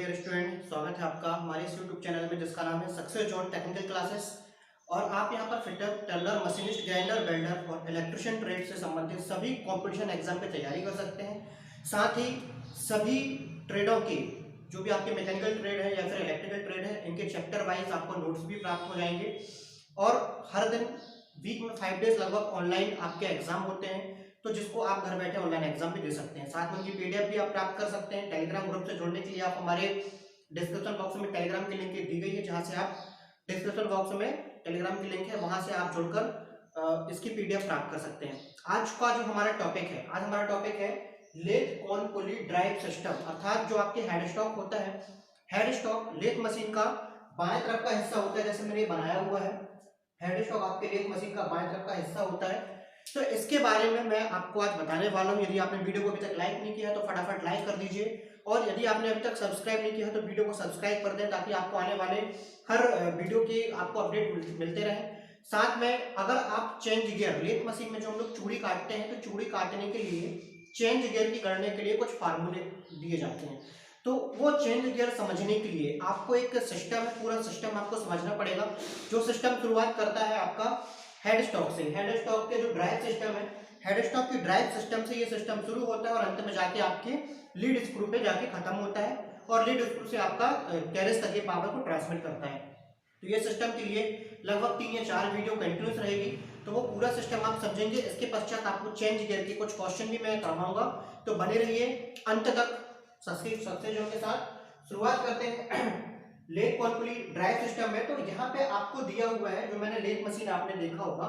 Dear student, स्वागत है आपका हमारे इस यूट्यूब चैनल में जिसका नाम है सक्सेस जोन टेक्निकल क्लासेस। और आप यहां पर fitter, tailor, machinist, grinder, welder और इलेक्ट्रिशियन ट्रेड से संबंधित सभी कंपटीशन एग्जाम की तैयारी कर सकते हैं। साथ ही सभी ट्रेडों की जो भी आपके मैकेनिकल ट्रेड है या फिर इलेक्ट्रिकल ट्रेड है, इनके चैप्टर वाइज आपको नोट्स भी प्राप्त हो जाएंगे। और हर दिन वीक में 5 डेज लगभग ऑनलाइन आपके एग्जाम होते हैं, तो जिसको आप घर बैठे ऑनलाइन एग्जाम भी दे सकते हैं। साथ में उनकी पीडीएफ भी आप प्राप्त कर सकते हैं। टेलीग्राम ग्रुप से जुड़ने के लिए आप हमारे डिस्क्रिप्शन बॉक्स में टेलीग्राम की लिंक दी गई है, जहां से आप डिस्क्रिप्शन बॉक्स में टेलीग्राम की लिंक है, वहां से आप जुड़कर इसकी पीडीएफ प्राप्त कर सकते हैं। आज का जो हमारा टॉपिक है, आज हमारा टॉपिक है लेथ कॉन पुली ड्राइव सिस्टम, अर्थात जो आपके हेड स्टॉक होता है, हेड स्टॉक लेथ मशीन का बाएं तरफ का हिस्सा होता है, जैसे मैंने बनाया हुआ है। हेड स्टॉक आपके लेथ मशीन का बाएं तरफ का हिस्सा होता है। तो इसके बारे में मैं आपको आज बताने वाला हूं। यदि आपने वीडियो को अभी तक लाइक नहीं किया है तो फटाफट लाइक कर दीजिए, और यदि आपने अभी तक सब्सक्राइब नहीं किया है तो वीडियो को सब्सक्राइब कर दें, ताकि आपको आने वाले हर वीडियो की आपको अपडेट मिलते रहे। साथ में अगर आप चेंज गियर, लेथ मशीन में जो हम लोग चूड़ी काटते हैं, तो चूड़ी काटने के लिए चेंज गियर की करने के लिए कुछ फार्मूले दिए जाते हैं। तो वो चेंज गियर समझने के लिए आपको एक सिस्टम है, पूरा सिस्टम आपको समझना पड़ेगा। जो सिस्टम शुरुआत करता है आपका हेड स्टॉक से, हेड स्टॉक के जो ड्राइव सिस्टम है, हेड स्टॉक की ड्राइव सिस्टम से ये सिस्टम शुरू होता है और अंत में जाके आपके लीड स्क्रू पे जाके खत्म होता है, और लीड स्क्रू से आपका कैरिज तक ये पावर को ट्रांसमिट करता है। तो ये सिस्टम के लिए लगभग 3 या 4 वीडियो कंटिन्यूस रहेगी, तो वो पूरा सिस्टम आप समझेंगे। इसके पश्चात आपको चेंज गियर के कुछ क्वेश्चन भी मैं करवाऊंगा, तो बने रहिए अंत तक सक्सेस जोन के साथ। शुरुआत करते हैं लेथ कॉन पुली ड्राइव सिस्टम में। तो यहाँ पे आपको दिया हुआ है, जो मैंने लेथ मशीन आपने देखा होगा,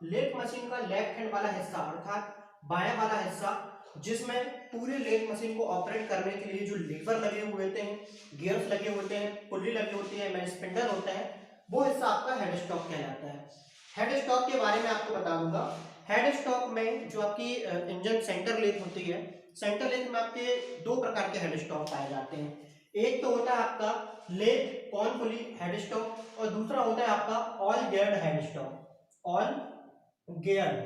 लेथ मशीन का लेफ्ट हैंड वाला हिस्सा अर्थात बायां वाला हिस्सा, जिसमें पूरे लेथ मशीन को ऑपरेट करने के लिए जो लीवर लगे हुए होते हैं, गियर्स लगे होते हैं, पुल्ली लगी होती है, मैन स्पिंडल होता है, वो हिस्सा आपका हेड स्टॉक कहलाता है। हेड स्टॉक के बारे में आपको बता दूंगा। हेड स्टॉक में जो आपकी इंजन सेंटर लेथ होती है, सेंटर लेथ में आपके 2 प्रकार के हेड स्टॉक पाए जाते हैं। एक तो होता है आपका लेथ कॉन पुली हेड स्टॉक, और दूसरा होता है आपका all geared head stock, all geared.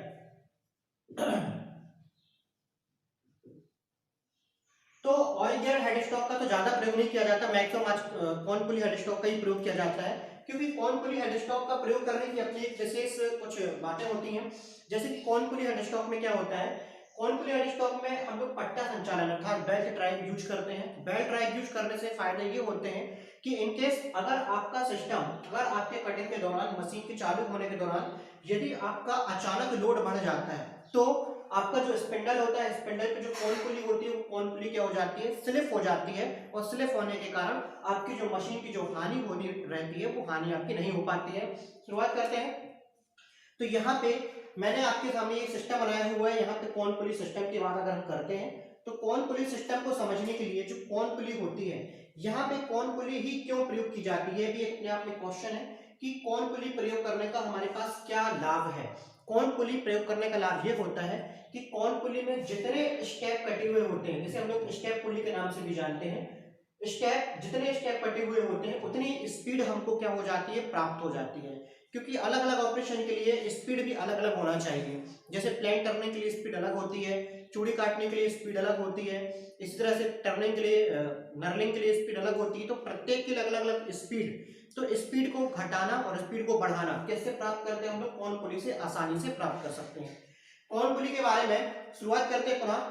तो ऑल गियर हेड स्टॉक का तो ज्यादा प्रयोग नहीं किया जाता, मैक्सिमम आज कॉन पुली हेड स्टॉक का ही प्रयोग किया जाता है, क्योंकि कॉन पुली हेड स्टॉक का प्रयोग करने की अपनी एक विशेष कुछ बातें होती हैं। जैसे कि कॉन पुली हेड स्टॉक में क्या होता है, कॉन पुली हेड स्टॉक में हम लोग पट्टा संचालन अर्थात बेल्ट ड्राइव यूज करते हैं। बेल्ट ड्राइव यूज करने से फायदे ये होते हैं कि इनकेस अगर आपका सिस्टम, अगर आपके कटिंग के दौरान, मशीन के चालू होने के दौरान यदि आपका अचानक लोड बढ़ जाता है, तो आपका जो स्पिंडल होता है, स्पिंडल पे जो कॉन पुली होती है, वो कॉन पुली क्या हो जाती है, स्लिप हो जाती है, और स्लिप होने के कारण आपकी जो मशीन की जो हानि होनी रहती है, वो हानि आपकी नहीं हो पाती है। शुरुआत करते हैं। तो यहाँ पे मैंने आपके सामने एक सिस्टम बनाया हुआ है। यहाँ पे कॉन पुली सिस्टम की बात अगर हम करते हैं, तो कॉन पुली सिस्टम को समझने के लिए जो कॉन पुली होती है, यहाँ पे कॉन पुली ही क्यों प्रयोग की जाती है, भी अपने आप में क्वेश्चन है कि कॉन पुली प्रयोग करने का हमारे पास क्या लाभ है। कॉन पुली प्रयोग करने का लाभ ये होता है कि कॉन पुली में जितने स्टेप कटे हुए होते हैं, जिसे हम लोग स्टेप पुली के नाम से भी जानते हैं, स्टेप, जितने स्टेप कटे हुए होते हैं उतनी स्पीड हमको क्या हो जाती है, प्राप्त हो जाती है। क्योंकि अलग अलग ऑपरेशन के लिए स्पीड भी अलग अलग होना चाहिए। जैसे प्लेन टर्निंग के लिए स्पीड अलग होती है, चूड़ी काटने के लिए स्पीड अलग होती है, इसी तरह से टर्निंग के लिए, नर्लिंग के लिए स्पीड अलग होती है। तो प्रत्येक की अलग अलग स्पीड, तो स्पीड को घटाना और स्पीड को बढ़ाना कैसे प्राप्त करते हैं हम लोग, कॉन पुली से आसानी से प्राप्त कर सकते हैं। कॉन पुली के बारे में शुरुआत करते हैं पुनः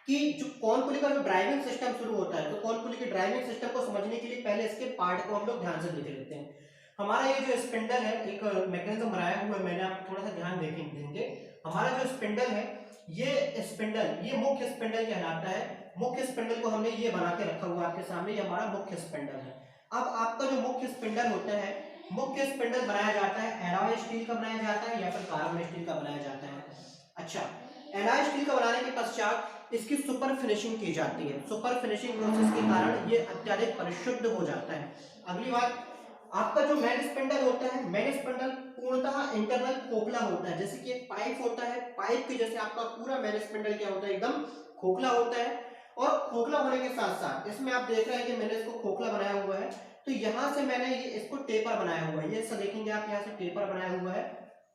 कि जो कॉन पुली का जो ड्राइविंग सिस्टम शुरू होता है, तो कॉन पुली के ड्राइविंग सिस्टम को समझने के लिए पहले इसके पार्ट को हम लोग ध्यान से देख लेते हैं। हमारा ये जो स्पिंडल है, एक मैकेनिज्म बनाया हुआ है, मैंने आपको थोड़ा सा ध्यान देंगे। हमारा जो स्पिंडल है, ये स्पिंडल, ये मुख्य स्पिंडल कहलाता है। मुख्य स्पिंडल को हमने ये बना के रखा हुआ है आपके सामने, ये हमारा मुख्य स्पिंडल है। अब आपका जो मुख्य स्पिंडल होता है, मुख्य स्पिंडल बनाया जाता है एलॉय स्टील का बनाया जाता है या फिर कार्बन स्टील का बनाया जाता है। अच्छा, एलॉय स्टील का बनाने के पश्चात इसकी सुपर फिनिशिंग की जाती है। सुपर फिनिशिंग प्रोसेस के कारण ये अत्यधिक परिशुद्ध हो जाता है। अगली बात, आपका जो मेन स्पिंडल होता है, मेन स्पिंडल पूर्णतः इंटरनल खोखला होता है, जैसे कि एक पाइप होता है, पाइप के जैसे आपका पूरा मेन स्पिंडल क्या होता है, एकदम खोखला होता है। और खोखला होने के साथ साथ इसमें आप देख रहे हैं कि मैंने इसको खोखला बनाया हुआ है, तो यहां से मैंने ये इसको टेपर बनाया हुआ है, ये सब देखेंगे आप, यहाँ से टेपर बनाया हुआ है,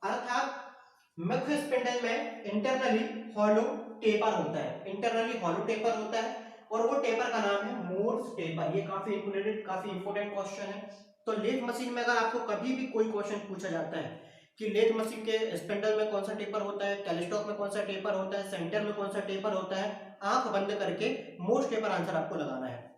अर्थात मुख्य स्पिंडल में इंटरनली हॉलो टेपर होता है, इंटरनली हॉलो टेपर होता है, और वो टेपर का नाम है मोर्स टेपर, ये काफी इंपोर्टेंट क्वेश्चन है। तो लेथ मशीन में अगर आपको कभी भी कोई क्वेश्चन पूछा जाता है कि लेथ मशीन के स्पिंडल में कौन सा टेपर होता है, टेलीस्टॉक में कौन सा टेपर होता है, सेंटर में कौन सा टेपर होता है, आंख बंद करके मोस्ट टेपर आंसर आपको लगाना है।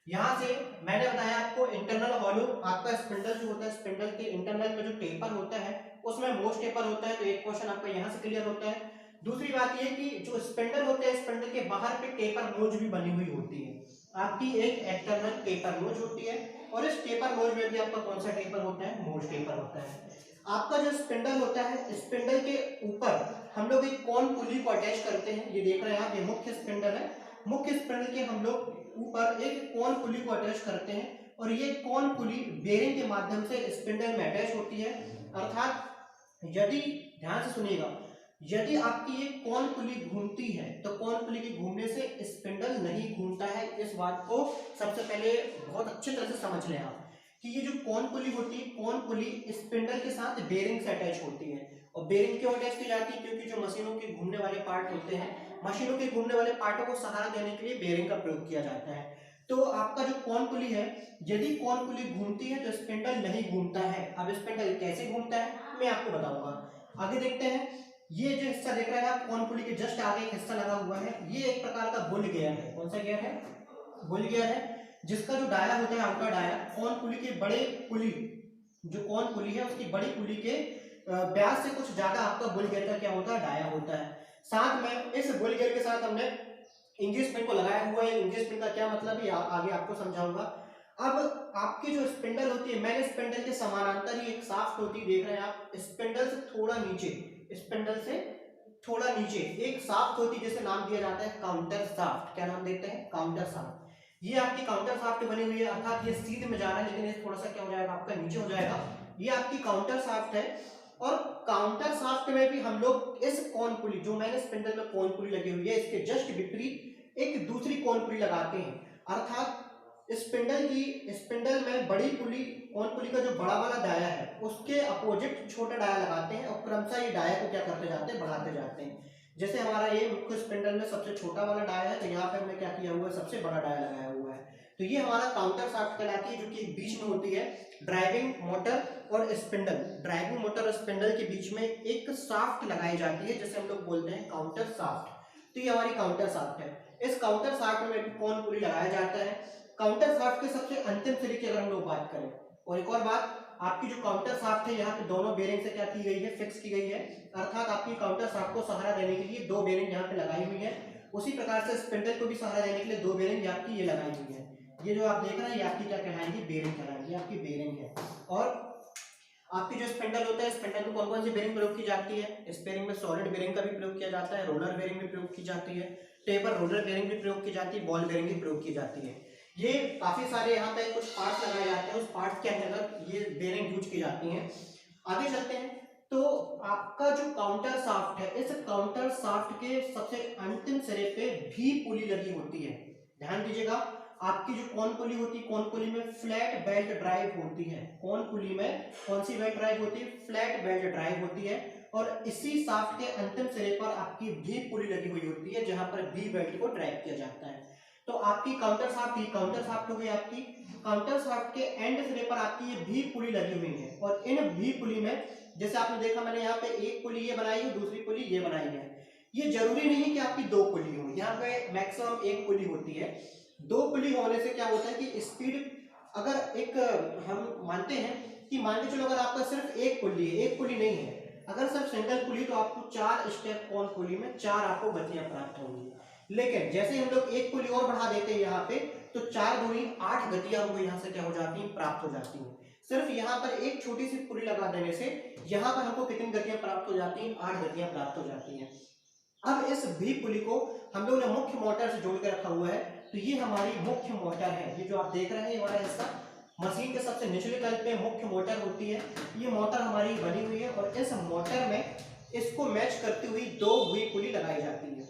यहां से मैंने बताया आपको इंटरनल हॉलो, आपका स्पिंडल जो होता है, स्पिंडल के इंटरनल में जो टेपर होता है उसमें मोस्ट टेपर होता है, तो एक क्वेश्चन आपका यहां से क्लियर होता है। दूसरी बात ये कि जो स्पिंडल होते हैं, स्पिंडल के बाहर पे टेपर नोज भी बनी हुई होती है, आपकी एक एक्सटर्नल टेपर नोज होती है, और इस टेपर नोज में भी आपका कौन सा टेपर होता है, मोस्ट टेपर होता है। आपका जो स्पिंडल होता है, स्पिंडल के ऊपर हम लोग एक कॉन पुली को अटैच करते हैं, ये देख रहे हैं आप, ये मुख्य स्पिंडल है, मुख्य स्पिंडल के हम लोग ऊपर एक कॉन पुली को अटैच करते हैं, और ये कॉन पुली बेरिंग के माध्यम से स्पिंडल में अटैच होती है। अर्थात यदि, ध्यान से सुनिएगा, यदि आपकी ये कॉन पुली घूमती है तो कॉन पुली के घूमने से स्पिंडल नहीं घूमता है। इस बात को सबसे पहले बहुत अच्छी तरह से समझ लें आप कि ये जो कॉन पुली होती है, कॉन पुली स्पिंडल के साथ बेरिंग से अटैच होती है। और बेरिंग क्यों अटैच की जाती है, क्योंकि जो मशीनों के घूमने वाले पार्ट होते हैं, मशीनों के घूमने वाले पार्टों को सहारा देने के लिए बेरिंग का प्रयोग किया जाता है। तो आपका जो कॉन पुली है, यदि कॉन पुली घूमती है तो स्पिंडल नहीं घूमता है। अब स्पिंडल कैसे घूमता है मैं आपको बताऊंगा। आगे देखते हैं, ये जो हिस्सा देख रहे हैं आप, कॉन पुली के जस्ट आगे एक हिस्सा लगा हुआ है, ये एक प्रकार का बुल गियर है। कौन सा गियर है, बुल गियर है, जिसका जो डाया होता है, आउटर डाया, कॉन पुली के बड़े पुली, जो कॉन पुली है उसकी बड़ी पुली के व्यास से कुछ ज्यादा आपका बुल गियर का क्या होता है, डाया होता है। साथ में इस बुल गियर के साथ हमने इंगेज पिन को लगाया हुआ है। इंगेज पिन का क्या मतलब है आगे आपको समझाऊंगा। अब आपकी जो स्पिंडल होती है, मैंने स्पिंडल के समानांतर ही एक शाफ्ट होती है, देख रहे हैं आप, स्पिंडल से थोड़ा नीचे, स्पिंडल से थोड़ा नीचे एक शाफ्ट होती है जिसे नाम दिया जाता है काउंटर शाफ्ट। क्या नाम देते हैं, काउंटर शाफ्ट। ये आपकी काउंटर शाफ्ट बनी हुई है, अर्थात ये सीधे में जा रहा है, लेकिन ये थोड़ा सा क्या हो जाएगा, आपका नीचे हो जाएगा। ये आपकी काउंटर शाफ्ट है। और काउंटर शाफ्ट में भी हम लोग इस कॉन पुली, जो मैंने स्पिंडल में कॉन पुली लगी हुई है, इसके जस्ट विपरीत एक दूसरी कॉन पुली लगाते हैं। अर्थात स्पिंडल में बड़ी पुली, कॉन पुली का जो बड़ा वाला डाया है उसके अपोजिट छोटा डाया लगाते हैं, और क्रमशः ये डाया को क्या करते जाते हैं, बढ़ाते जाते हैं। जैसे हमारा ये मुख्य स्पिंडल में सबसे छोटा वाला डाया है, तो यहाँ पे हमने क्या किया हुआ है, सबसे बड़ा डाया लगाया हुआ है। तो ये हमारा काउंटर शाफ्ट कहलाती है, जो कि बीच में होती है ड्राइविंग मोटर और स्पिंडल। ड्राइविंग मोटर और स्पिंडल के बीच में एक शाफ्ट लगाई जाती है, जैसे हम लोग बोलते हैं काउंटर शाफ्ट। तो ये हमारी काउंटर शाफ्ट है। इस काउंटर शाफ्ट में भी कॉन पुली लगाया जाता है। काउंटर शाफ्ट के सबसे अंतिम सिरे की अगर हम लोग बात करें, और एक और बात, आपकी जो काउंटर शाफ्ट है यहाँ पे दोनों बेरिंग से क्या की गई है, फिक्स की गई है। अर्थात आपकी काउंटर शाफ्ट को सहारा देने के लिए दो बेरिंग यहाँ पे लगाई हुई है। उसी प्रकार से स्पिंडल को भी सहारा देने के लिए दो बेरिंग आपकी ये लगाई हुई है। ये जो आप देख रहे हैं ये आपकी क्या कहलाएंगी, बेरिंग कहलाएंगी, आपकी बेरिंग है। और आपकी जो स्पिंडल होता है, स्पिंडल में कौन कौन सी बेरिंग प्रयोग की जाती है, इस बेरिंग में सॉलिड बेरिंग का भी प्रयोग किया जाता है, रोलर बेरिंग भी प्रयोग की जाती है, टेपर रोलर बेरिंग भी प्रयोग की जाती है, बॉल बेरिंग भी प्रयोग की जाती है। ये काफी सारे यहाँ पे कुछ पार्ट लगाए जाते हैं, उस पार्ट के अंतर्गत ये बेरिंग यूज की जाती हैं। आगे चलते हैं, तो आपका जो काउंटर शाफ्ट है, इस काउंटर शाफ्ट के सबसे अंतिम सिरे पे भी पुली लगी होती है। ध्यान दीजिएगा, आपकी जो कॉन पुली होती है, कॉन पुली में फ्लैट बेल्ट ड्राइव होती है। कॉन पुली में कौन सी बेल्ट ड्राइव होती है, फ्लैट बेल्ट ड्राइव होती है। और इसी शाफ्ट के अंतिम सिरे पर आपकी भी पुली लगी हुई होती है, जहां पर भी बेल्ट को ड्राइव किया जाता है। तो आपकी काउंटर शाफ्ट, ही काउंटर शाफ्ट हो गई आपकी। काउंटर शाफ्ट के एंड सिरे पर आपकी ये भी पुली लगी हुई है, और इन भी पुली में जैसे आपने देखा, मैंने यहाँ पे एक पुली ये बनाई है, दूसरी पुली ये बनाई है। ये जरूरी नहीं कि आपकी दो पुली हो, यहाँ पे मैक्सिमम एक पुली होती है। दो पुली होने से क्या होता है कि स्पीड, अगर एक हम मानते हैं कि मान के चलो अगर आपका सिर्फ एक पुली है, एक पुली नहीं है, अगर सिर्फ सिंगल पुली, तो आपको 4 स्टेप कॉन पुली में 4 आपको गतियां प्राप्त होंगी। लेकिन जैसे हम लोग एक पुली और बढ़ा देते हैं यहाँ पे, तो 4 दूनी 8 गतियां हमको यहाँ से क्या हो जाती हैं, प्राप्त हो जाती हैं। सिर्फ यहाँ पर एक छोटी सी पुली लगा देने से यहाँ पर हमको कितनी गतियां प्राप्त हो जाती हैं, 8 गतियां प्राप्त हो जाती हैं। अब इस भी पुली को हम लोग ने मुख्य मोटर से जोड़ के रखा हुआ है, तो ये हमारी मुख्य मोटर है। ये जो आप देख रहे हैं ये वाला हिस्सा मशीन के सबसे निचले तल पे मुख्य मोटर होती है। ये मोटर हमारी बनी हुई है, और इस मोटर में इसको मैच करती हुई दो भी पुली लगाई जाती है।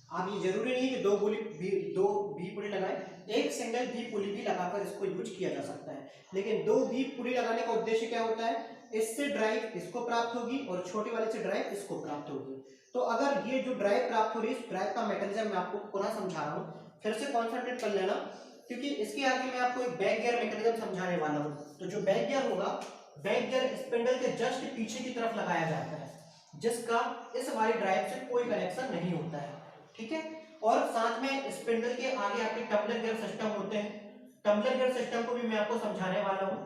आप ये जरूरी नहीं कि दो भी पुली लगाए, एक सिंगल भी पुली भी लगाकर इसको यूज किया जा सकता है। लेकिन दो भी पुली लगाने का उद्देश्य क्या होता है, इससे ड्राइव इसको प्राप्त होगी और छोटे वाले से ड्राइव इसको प्राप्त होगी। तो अगर ये जो ड्राइव प्राप्त हो रही है, इस ड्राइव का मैकेनिज्म मैं आपको पुनः समझा रहा हूँ, फिर से कॉन्सेंट्रेट कर लेना क्योंकि इसके आगे मैं आपको एक बैक गियर मैकेनिज्म समझाने वाला हूँ। तो जो बैक गियर होगा, बैक गियर स्पिंडल के जस्ट पीछे की तरफ लगाया जाता है, जिसका इस हमारी ड्राइव से कोई कनेक्शन नहीं होता है, ठीक है। और साथ में स्पिंडल के आगे आपके टम्बलर गियर सिस्टम होते हैं, टम्बलर गियर सिस्टम को भी मैं आपको समझाने वाला हूँ,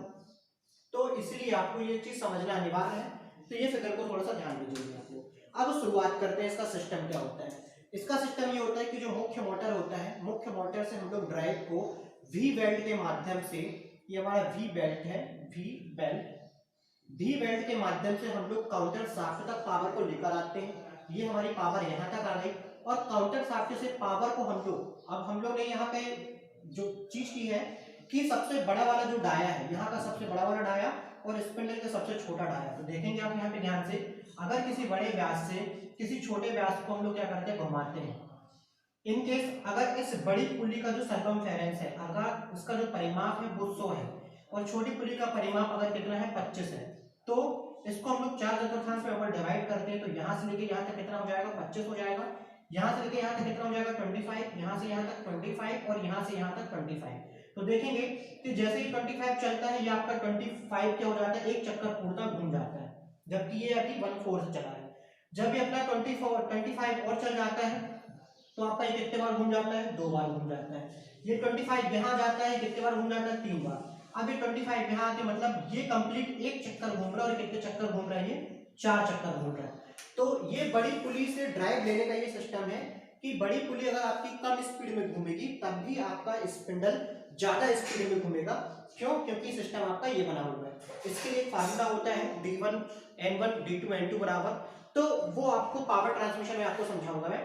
तो इसीलिए आपको ये चीज समझना अनिवार्य है। तो ये फिगर को थोड़ा सा ध्यान दीजिए आप लोग। अब शुरुआत करते हैं, इसका सिस्टम क्या होता है। इसका सिस्टम ये होता है कि जो मुख्य मोटर होता है, मुख्य मोटर से हम लोग ड्राइव को वी बेल्ट के माध्यम से, ये हमारा वी बेल्ट है, वी बेल्ट, वी बेल्ट के माध्यम से हम लोग काउंटर शाफ्ट तक पावर को लेकर आते हैं। ये हमारी पावर यहाँ तक आ गई, और काउंटर शाफ्ट से पावर को हम लोग, अब हम लोग ने यहाँ पे जो चीज की है कि सबसे बड़ा वाला जो डाया है, यहाँ का सबसे बड़ा वाला डाया और स्पिंडल का सबसे छोटा डाया, तो देखेंगे आप यहाँ पे ध्यान से, अगर किसी बड़े व्यास से किसी छोटे व्यास को हम लोग क्या करते हैं, घुमाते हैं। इन केस अगर इस बड़ी पुली का जो सर्कमफेरेंस है, अगर उसका जो परिमाप है वो 100 है, और छोटी पुली का परिमाप अगर कितना है 25 है, तो इसको हम लोग 4/4 में अगर डिवाइड करते हैं, तो यहाँ से लेके यहाँ तक कितना हो जाएगा, 25 हो जाएगा। यहाँ से लेके यहाँ तक कितना हो जाएगा, 25, यहाँ से यहाँ तक 25, और यहाँ से यहाँ तक 25। तो देखेंगे कि जैसे ही 25 चलता है, ये आपका 25 क्या हो जाता है, एक चक्कर पूरा घूम जाता है, जबकि ये अभी 1/4 से चला है। जब ये अपना 25 और चल जाता है, तो आपका ये कितने बार घूम जाता है, 2 बार घूम जाता है। ये 25 यहाँ जाता है, कितने बार घूम जाता है, 3 बार। अब ये 25 यहाँ आके मतलब ये कंप्लीट एक चक्कर घूम रहा है, और कितने चक्कर घूम रहा है, ये 4 चक्कर घूम रहा है। तो ये बड़ी पुली से ड्राइव लेने का ये सिस्टम है कि बड़ी पुली अगर आपकी कम स्पीड में घूमेगी, तब भी आपका स्पिंडल ज्यादा स्पीड में घूमेगा। क्यों? क्योंकि सिस्टम आपका ये बना हुआ है। इसके लिए फार्मूला होता है D1 N1 D2 N2 बराबर, तो वो आपको पावर ट्रांसमिशन में आपको समझाऊंगा मैं।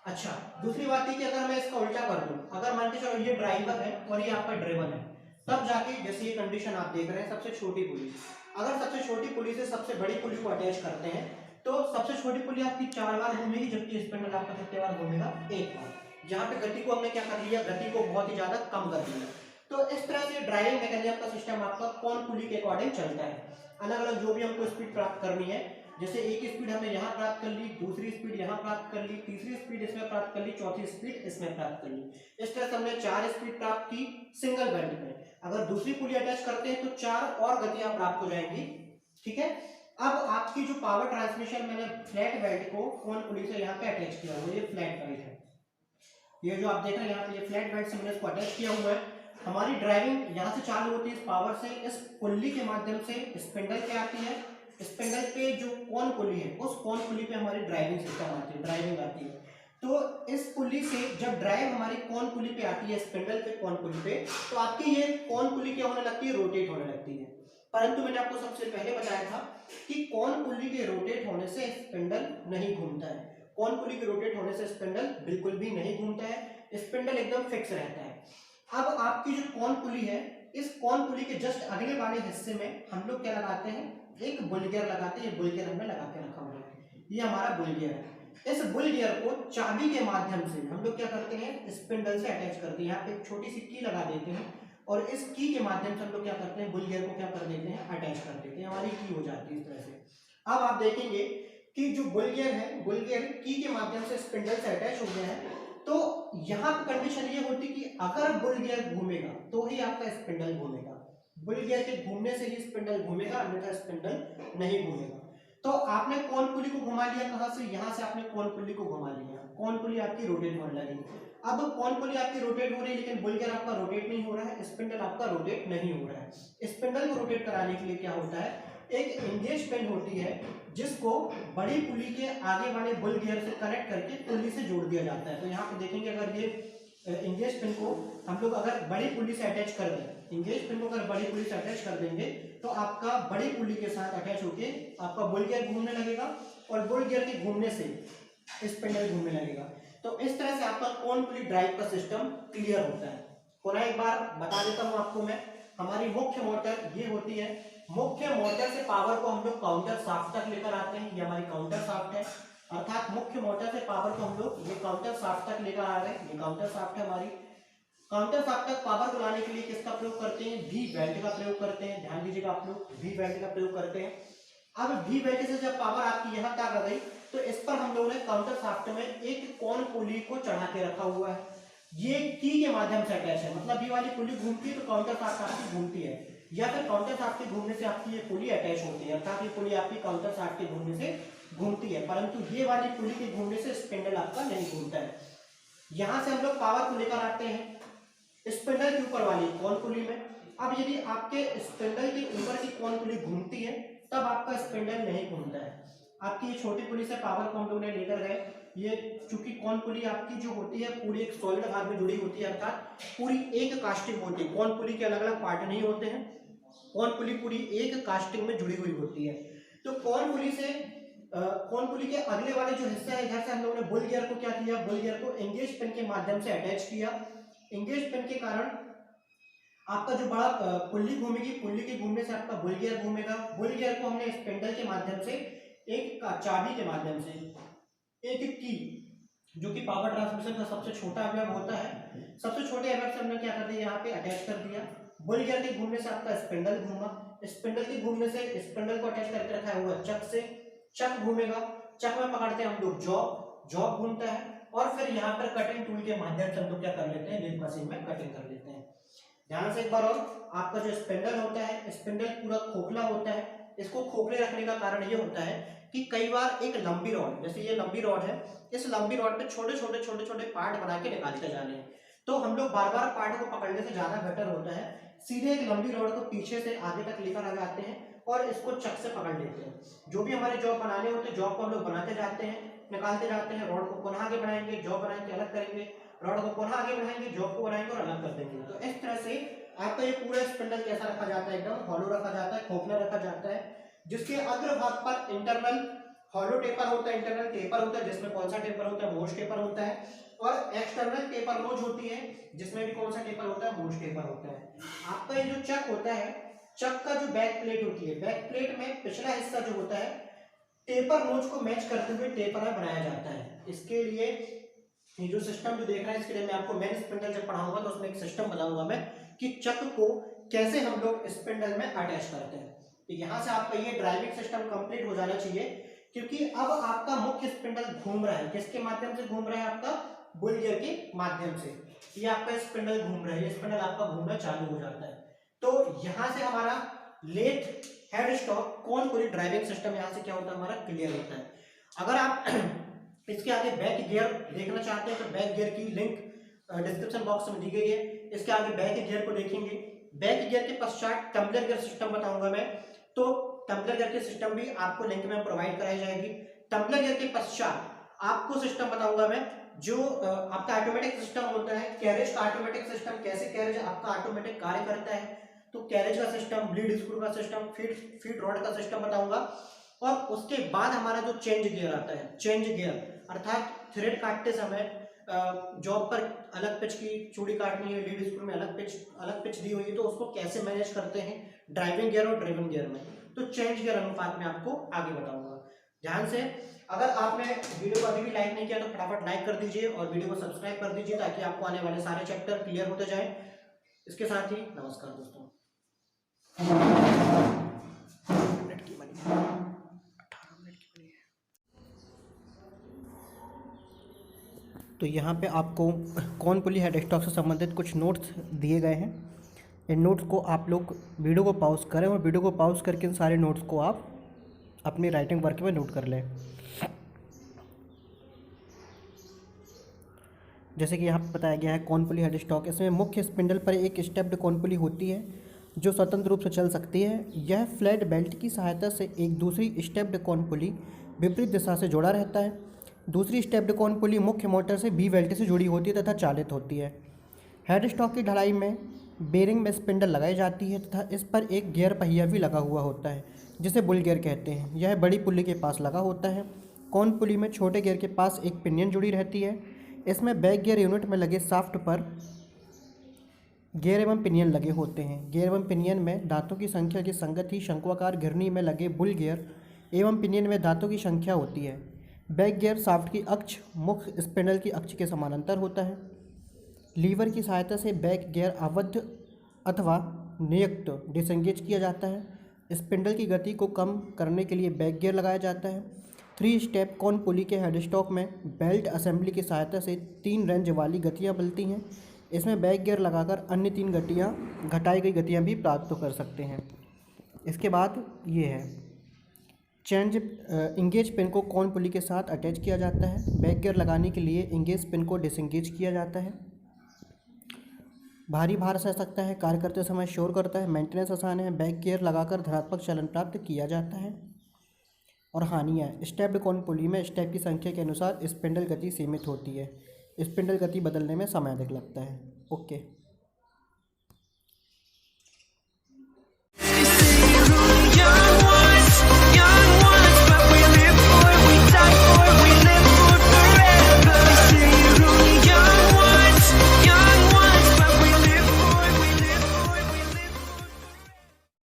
अच्छा, दूसरी बात है कि अगर मैं इसका उल्टा कर दूं, अगर मान के चलो ये ड्राइवर है और ये आपका ड्रेवन है, तब जाके जैसे ये कंडीशन आप देख रहे हैं, सबसे छोटी पुली, अगर सबसे छोटी पुली से सबसे बड़ी पुली को अटैच करते हैं, तो सबसे छोटी पुली आपकी 4 बार घूमेगी, जबकि स्पिंडल आपका कितने बार घूमेगा, 1 बार। यहाँ पे गति को हमने क्या कर लिया, गति को बहुत ही ज्यादा कम कर दिया। तो इस तरह से ड्राइविंग मैकेनिज्म का सिस्टम आपका कौन पुली के अकॉर्डिंग चलता है। अलग अलग जो भी हमको स्पीड प्राप्त करनी है, जैसे एक स्पीड हमने यहाँ प्राप्त कर ली, दूसरी स्पीड यहाँ प्राप्त कर ली, तीसरी स्पीड इसमें प्राप्त कर ली, चौथी स्पीड इसमें प्राप्त कर ली। इस तरह से हमने 4 स्पीड प्राप्त की सिंगल बेल्ट में। अगर दूसरी पुली अटैच करते हैं तो 4 और गतियां प्राप्त हो जाएंगी, ठीक है। अब आपकी जो पावर ट्रांसमिशन, मैंने फ्लैट बेल्ट को कौन पुली से यहाँ पे अटैच किया हुआ है, ये फ्लैट बेल्ट है, ये जो आप देख रहे हैं यहाँ पे, ये फ्लैट बेल्ट से मैंने इसको अटैच किया हुआ है। हमारी ड्राइविंग यहाँ से चालू होती है इस पावर से, इस पुल्ली के माध्यम से स्पिंडल पे आती है, स्पिंडल पे जो कौन पुली है, उस कौन पुली पे हमारी ड्राइविंग सिस्टम आती है, ड्राइविंग आती है। तो इस पुली से जब ड्राइव हमारी कौन पुली पे आती है, स्पिंडल पे कौन पुली पे, तो आपकी ये कौन पुली क्या होने लगती है, रोटेट होने लगती है। परंतु मैंने आपको सबसे पहले बताया था कि कौन पुली के रोटेट होने से स्पिंडल नहीं घूमता है। कौन पुली के रोटेट होने से स्पिंडल बिल्कुल भी नहीं घूमता है, स्पिंडल एकदम फिक्स रहता है। अब आपकी जो कौन पुली है, इस कौन पुली के जस्ट अगले वाले हिस्से में हम लोग क्या लगाते हैं, एक बुल गियर लगाते हैं। ये बुल गियर हमने लगा के रखा हुआ है, ये हमारा बुल गियर है। इस बुल गियर को चाबी के माध्यम से हम लोग क्या करते हैं, स्पिंडल से अटैच करते हैं। यहाँ पे एक छोटी सी की लगा देते हैं, और इस की के माध्यम से हम लोग क्या करते हैं, बुल गियर को क्या कर देते हैं, अटैच कर देते हैं, हमारी की हो जाती है इस तरह से। अब आप देखेंगे कि जो बुल गियर है, बुल गियर की के माध्यम से स्पिंडल से अटैच हो गया है। तो यहाँ पे कंडीशन ये होती कि अगर बुल गियर घूमेगा तो ही आपका स्पिंडल घूमेगा, बुल गियर के घूमने से ही स्पिंडल घूमेगा, अन्यथा स्पिंडल नहीं घूमेगा। तो आपने कौन पुली को घुमा लिया, कहां से, यहाँ से आपने कौन पुली को घुमा लिया, कौन पुली आपकी रोटेट होने लगी। अब कौन पुली आपकी रोटेट हो रही है, लेकिन बुल गियर आपका रोटेट नहीं हो रहा है, स्पिंडल आपका रोटेट नहीं हो रहा है। स्पिंडल को रोटेट कराने के लिए क्या होता है, एक एंगेज पिन होती है, जिसको बड़ी पुली के आगे वाले बुल गियर से कनेक्ट करके पुली से जोड़ दिया जाता है। तो यहाँ पे देखेंगे, अगर ये एंगेज पिन को हम लोग अगर बड़ी पुली से अटैच कर दें, एंगेज पिन को अगर बड़ी पुली से अटैच कर देंगे, तो आपका बड़ी पुली के साथ अटैच होके आपका बुल गियर घूमने लगेगा, और बुल गियर के घूमने से स्पिंडल घूमने लगेगा। तो इस तरह से आपका कौन पुली ड्राइव का सिस्टम क्लियर होता है। पुनः एक बार बता देता हूँ आपको मैं, हमारी मुख्य मोटर ये होती है, मुख्य मोटर से पावर को हम लोग काउंटर शाफ्ट तक लेकर आते हैं, ये हमारी काउंटर शाफ्ट है, अर्थात मुख्य मोटर से पावर को हम लोग ये काउंटर शाफ्ट तक लेकर आ रहे हैं, ये काउंटर शाफ्ट है हमारी। काउंटर शाफ्ट तक पावर को लाने के लिए किसका प्रयोग करते हैं, वी बेल्ट का प्रयोग करते हैं। ध्यान दीजिएगा आप लोग, वी बेल्ट का प्रयोग करते हैं। अब वी बेल्ट से जब पावर आपकी यहाँ तक आ गई, तो इस पर हम लोगों ने काउंटर शाफ्ट में एक कौन पुली को चढ़ा के रखा हुआ है। ये की के माध्यम से अटैच है, मतलब ये वाली पुली घूमती है तो काउंटर शाफ्ट आपकी घूमती है, या फिर काउंटर शाफ्ट के घूमने से आपकी ये पुली अटैच होती है, अर्थात ये पुली आपकी काउंटर शाफ्ट के घूमने से घूमती है, परंतु ये वाली पुली के घूमने से स्पिंडल आपका नहीं घूमता है। यहां से हम लोग पावर को लेकर आते हैं स्पिंडल के ऊपर वाली कौन पुली में। अब यदि आपके स्पिंडल के ऊपर की कौन पुली घूमती है तब आपका स्पिंडल नहीं घूमता है। आपकी ये छोटी पुली से पावर को हम लोग ने लेकर गए, ये चूंकि कौन पुली आपकी जो होती है पूरी एक सॉलिड भाग में जुड़ी होती है, अर्थात पूरी एक कास्टिंग होती है, कौन पुली के अलग अलग पार्ट नहीं होते हैं, कौन पुली पूरी एक कास्टिंग में जुड़ी हुई होती है। तो कौन पुली से कौन पुली के अगले वाले जो हिस्सा है, इधर से हम लोगों ने बुल गियर को क्या किया, बुल गियर को एंगेज पिन के माध्यम से अटैच किया। एंगेज पिन के कारण आपका जो बड़ा पुल्ली घूमेगी, पुल्ली के घूमने से आपका बुल गियर घूमेगा। बुल गियर को हमने स्पिंडल के माध्यम से एक चाबी के माध्यम से एक की जो कि पावर ट्रांसमिशन का सबसे छोटा अवयव होता है, सबसे छोटे अवयव से हमने क्या कर दिया, यहाँ पे अटैच कर दिया। बुल गियर के घूमने से आपका स्पिंडल घूमा, स्पिंडल के घूमने से स्पिंडल को अटैच करके रखा हुआ चक से, चक घूमेगा, चक में पकड़ते हैं हम लोग जॉब, जॉब घूमता है, और फिर यहाँ पर कटिंग टूल के माध्यम से हम लोग क्या कर लेते हैं, लेथ मशीन में कटिंग कर लेते हैं। ध्यान से एक बार और, आपका जो स्पिंडल होता है, स्पिंडल पूरा खोखला होता है। इसको खोखले रखने का कारण ये होता है कि कई बार एक लंबी रॉड, जैसे ये लंबी रॉड है, इस लंबी रॉड पे छोटे छोटे छोटे छोटे पार्ट बना के निकालते जाने हैं, तो हम लोग बार बार पार्ट को पकड़ने से ज्यादा बेटर होता है सीधे एक लंबी रॉड को पीछे से आगे तक लेकर आ जाते हैं और इसको चक से पकड़ लेते हैं। जो भी हमारे जॉब बनाने होते हैं, जॉब को हम लोग बनाते जाते हैं, निकालते जाते हैं, रॉड को पुनः आगे बढ़ाएंगे, जॉब बनाएंगे, अलग करेंगे, रॉड को पुनः आगे बढ़ाएंगे, जॉब को बनाएंगे और अलग कर देंगे। तो इस तरह से आपका ये पूरा स्पिंडल कैसा रखा जाता है, एकदम हॉलो रखा जाता है, खोखला रखा जाता है, जिसके अग्रभाग पर इंटरनल हॉलो टेपर होता है, इंटरनल टेपर होता है, जिसमें कौन सा टेपर होता है, मोस्ट टेपर होता है, और एक्सटर्नल टेपर नोज होती है, जिसमें भी कौन सा टेपर होता है, मोस्ट टेपर होता है। आपका ये जो चक होता है, चक का जो बैक प्लेट होती है, बैक प्लेट में पिछला हिस्सा जो होता है टेपर नोज को मैच करते हुए टेपर में बनाया जाता है। इसके लिए ये जो सिस्टम जो देख रहे हैं, इसके लिए मैं आपको मेन स्पिंडल जब पढ़ाऊंगा तो उसमें एक सिस्टम बताऊंगा मैं कि चक को कैसे हम लोग स्पिंडल में अटैच करते हैं। तो यहाँ से आपका ये ड्राइविंग सिस्टम कंप्लीट हो जाना चाहिए, क्योंकि अब आपका मुख्य स्पिंडल घूम रहा है, किसके माध्यम से घूम रहा है, आपका बुल गियर के माध्यम से। ये आपका स्पिंडल घूम रहा है, ये स्पिंडल आपका घूमना चालू हो जाता है। तो यहाँ से हमारा लेथ हेड स्टॉक कौन पूरी ड्राइविंग सिस्टम यहाँ से क्या होता है, हमारा क्लियर होता है। अगर आप इसके आगे बैक गियर देखना चाहते हैं तो बैक गियर की लिंक डिस्क्रिप्शन बॉक्स में दी गई है, इसके आगे बैक गियर को देखेंगे। बैक गियर के पश्चात टम्बलर गियर सिस्टम बताऊंगा मैं, तो टम्बलर गियर की सिस्टम भी आपको लिंक में प्रोवाइड कराई जाएगी। टम्बलर गियर के पश्चात आपको सिस्टम बताऊंगा मैं जो आपका ऑटोमेटिक सिस्टम होता है, कैरेज का ऑटोमेटिक सिस्टम, कैसे कैरेज आपका ऑटोमेटिक कार्य करता है, तो कैरेज का सिस्टम, ब्लीड स्क्रू का सिस्टम, फीड रॉड का सिस्टम बताऊंगा। और उसके बाद हमारा जो चेंज गियर आता है, चेंज गियर अर्थात थ्रेड काटते समय जॉब पर अलग पिच की चूड़ी काटनी है, लीड स्क्रू में अलग पिच दी हुई है, तो उसको कैसे मैनेज करते हैं ड्राइविंग गियर और ड्रिवन गियर में, तो चेंज गियर अनुपात में आपको आगे बताऊंगा। ध्यान से, अगर आपने वीडियो को अभी भी लाइक नहीं किया तो फटाफट लाइक कर दीजिए और वीडियो को सब्सक्राइब कर दीजिए ताकि आपको आने वाले सारे चैप्टर क्लियर होते जाएं। इसके साथ ही नमस्कार दोस्तों। तो यहाँ पे आपको कौन पुली हेड स्टॉक से संबंधित कुछ नोट्स दिए गए हैं। इन नोट्स को आप लोग वीडियो को पॉज करें और वीडियो को पॉज करके इन सारे नोट्स को आप अपनी राइटिंग वर्क में नोट कर लें। जैसे कि यहाँ पर बताया गया है कौन पुली हेड स्टॉक, इसमें मुख्य स्पिंडल पर एक स्टेप्ड कौन पुली होती है जो स्वतंत्र रूप से चल सकती है। यह फ्लैट बेल्ट की सहायता से एक दूसरी स्टेप्ड कौन पुली विपरीत दिशा से जोड़ा रहता है। दूसरी स्टेप्ड कौन पुली मुख्य मोटर से बी बेल्ट से जुड़ी होती है तथा चालित होती है। हेड स्टॉक की ढलाई में बेरिंग में स्पिंडल लगाई जाती है तथा इस पर एक गियर पहिया भी लगा हुआ होता है जिसे बुल गियर कहते हैं। यह बड़ी पुली के पास लगा होता है। कौन पुली में छोटे गियर के पास एक पिनियन जुड़ी रहती है। इसमें बैक गियर यूनिट में लगे शाफ्ट पर गियर एवं पिनियन लगे होते हैं। गियर एवं पिनियन में दांतों की संख्या की संगत ही शंक्वाकार घिरनी में लगे बुल गियर एवं पिनियन में दांतों की संख्या होती है। बैक गियर शाफ्ट की अक्ष मुख्य स्पिंडल की अक्ष के समानांतर होता है। लीवर की सहायता से बैक गियर आबद्ध अथवा नियुक्त डिसंगेज किया जाता है। स्पिंडल की गति को कम करने के लिए बैक गियर लगाया जाता है। 3 स्टेप कॉन पुली के हेडस्टॉक में बेल्ट असेंबली की सहायता से 3 रेंज वाली गतियां मिलती हैं। इसमें बैक गियर लगाकर अन्य 3 गतियां घटाई गई गतियां भी प्राप्त कर सकते हैं। इसके बाद ये है चेंज इंगेज पिन को कॉन पुली के साथ अटैच किया जाता है। बैक गियर लगाने के लिए इंगेज पिन को डिसंगेज किया जाता है। भारी भार सह सकता है, कार्य करते समय शोर करता है, मेंटेनेंस आसान है। बैक गियर लगाकर धनात्मक चलन प्राप्त किया जाता है। और हानियाँ, स्टेप्ड कॉन पुली में स्टेप की संख्या के अनुसार स्पिंडल गति सीमित होती है। स्पिंडल गति बदलने में समय अधिक लगता है। ओके।